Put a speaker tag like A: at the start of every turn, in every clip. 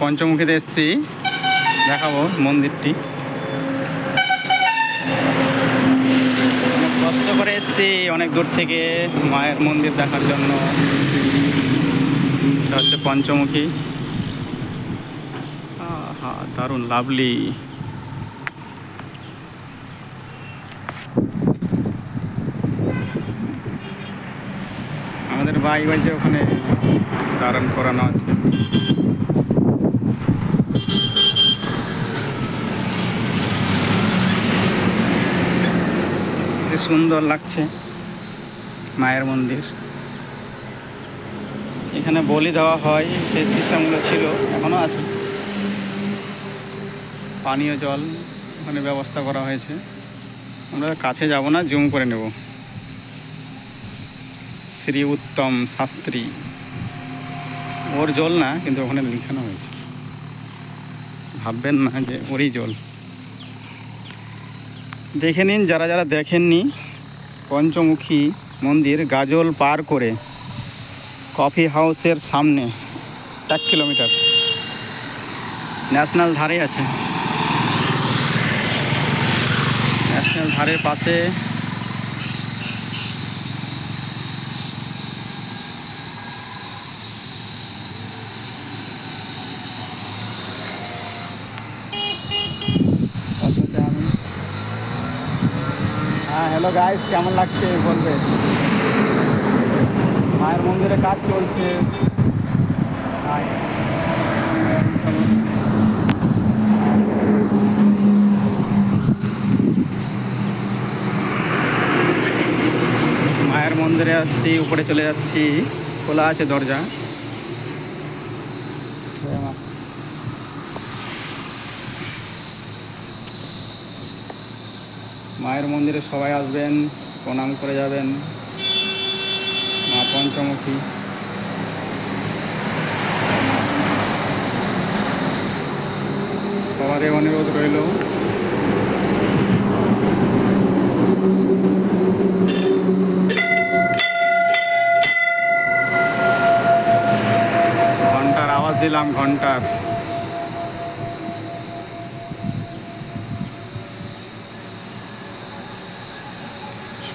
A: পঞ্চমুখীতে এসেছি, দেখাবো মন্দিরটি। অনেক কষ্ট করে এসেছি অনেক দূর থেকে মায়ের মন্দির দেখার জন্য। এটা হচ্ছে পঞ্চমুখী। হ্যাঁ, দারুণ লাভলি। আমাদের ভাই বাজে ওখানে দারুণ করানো আছে। সুন্দর লাগছে মায়ের মন্দির। এখানে বলি দেওয়া হয়, সেই সিস্টেমগুলো ছিল, এখনও আছে। পানীয় জল ওখানে ব্যবস্থা করা হয়েছে। আমরা কাছে যাব না, জুম করে নেব। শ্রী উত্তম শাস্ত্রী, ওর জল না, কিন্তু ওখানে লিখানো হয়েছে, ভাববেন না যে ওরই জল। দেখে নিন যারা যারা দেখেননি, পঞ্চমুখী মন্দির গাজল পার করে কফি হাউসের সামনে 1 কিলোমিটার, ন্যাশনাল ধারে আছে। ন্যাশনাল ধারের পাশে হ্যালো গাইস, কেমন লাগছে বলবে। মায়ের মন্দিরে কাজ চলছে। মায়ের মন্দিরে আসছি, উপরে চলে যাচ্ছি, খোলা আছে দরজা। মায়ের মন্দিরে সবাই আসবেন, প্রণাম করে যাবেন। মা পঞ্চমুখী। সবারই অনুরোধ রইল। ঘন্টার আওয়াজ দিলাম, ঘন্টার।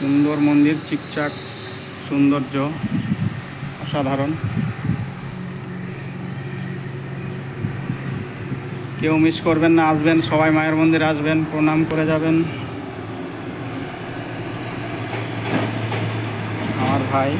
A: সুন্দর মন্দির, চিকচাক সৌন্দর্য অসাধারণ। কেউ মিস করবেন না, আসবেন সবাই, মায়ের মন্দিরে আসবেন, প্রণাম করে যাবেন। আমার ভাই